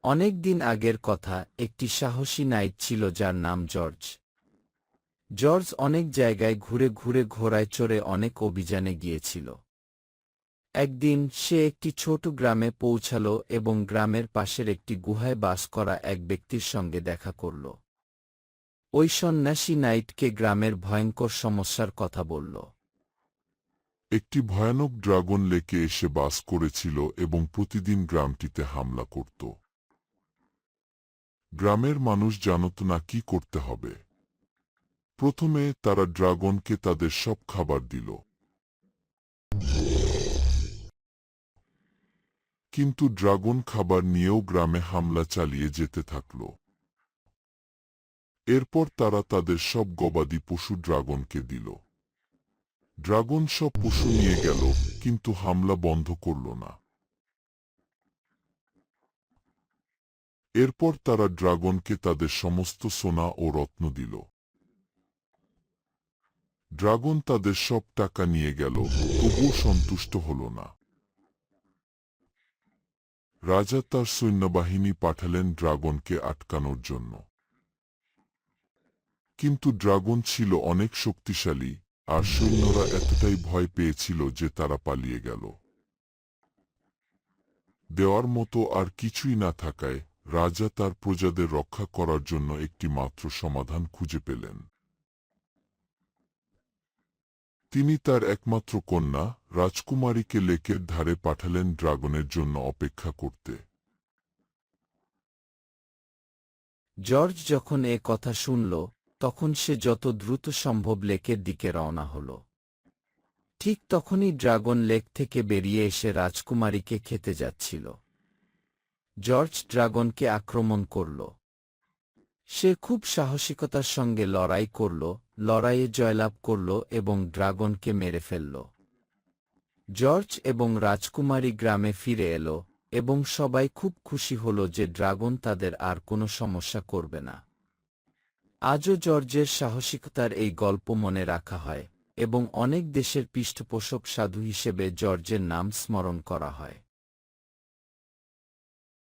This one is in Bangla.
অনেক দিন আগের কথা, একটি সাহসী নাইট ছিল যার নাম জর্জ। জর্জ অনেক জায়গায় ঘুরে ঘুরে ঘোড়ায় চড়ে অনেক অভিযানে গিয়েছিল। একদিন সে একটি ছোট গ্রামে পৌঁছাল এবং গ্রামের পাশের একটি গুহায় বাস করা এক ব্যক্তির সঙ্গে দেখা করল। ওই সন্ন্যাসী নাইটকে গ্রামের ভয়ঙ্কর সমস্যার কথা বলল। একটি ভয়ানক ড্রাগন লেকে এসে বাস করেছিল এবং প্রতিদিন গ্রামটিতে হামলা করত। গ্রামের মানুষ জানত না কি করতে হবে। প্রথমে তারা ড্রাগনকে তাদের সব খাবার দিল, কিন্তু ড্রাগন খাবার নিয়েও গ্রামে হামলা চালিয়ে যেতে থাকল। এরপর তারা তাদের সব গবাদি পশু ড্রাগনকে দিল। ড্রাগন সব পশু নিয়ে গেল, কিন্তু হামলা বন্ধ করল না। এরপর তারা ড্রাগনকে তাদের সমস্ত সোনা ও রত্ন দিল। ড্রাগন তাদের সব টাকা নিয়ে গেল, তবুও সন্তুষ্ট হল না। রাজা তার সৈন্যবাহিনী পাঠালেন ড্রাগনকে আটকানোর জন্য। কিন্তু ড্রাগন ছিল অনেক শক্তিশালী, আর সৈন্যরা এতটাই ভয় পেয়েছিল যে তারা পালিয়ে গেল। দেওয়ার মতো আর কিছুই না থাকায় রাজা তার প্রজাদের রক্ষা করার জন্য একটি মাত্র সমাধান খুঁজে পেলেন। তিনি তার একমাত্র কন্যা রাজকুমারীকে লেকের ধারে পাঠালেন ড্রাগনের জন্য অপেক্ষা করতে। জর্জ যখন এ কথা শুনল, তখন সে যত দ্রুত সম্ভব লেকের দিকে রওনা হল। ঠিক তখনই ড্রাগন লেক থেকে বেরিয়ে এসে রাজকুমারীকে খেতে যাচ্ছিল। জর্জ ড্রাগনকে আক্রমণ করল। সে খুব সাহসিকতার সঙ্গে লড়াই করল, লড়াইয়ে জয়লাভ করল এবং ড্রাগনকে মেরে ফেলল। জর্জ এবং রাজকুমারী গ্রামে ফিরে এল এবং সবাই খুব খুশি হল যে ড্রাগন তাদের আর কোনো সমস্যা করবে না। আজও জর্জের সাহসিকতার এই গল্প মনে রাখা হয় এবং অনেক দেশের পৃষ্ঠপোষক সাধু হিসেবে জর্জের নাম স্মরণ করা হয়।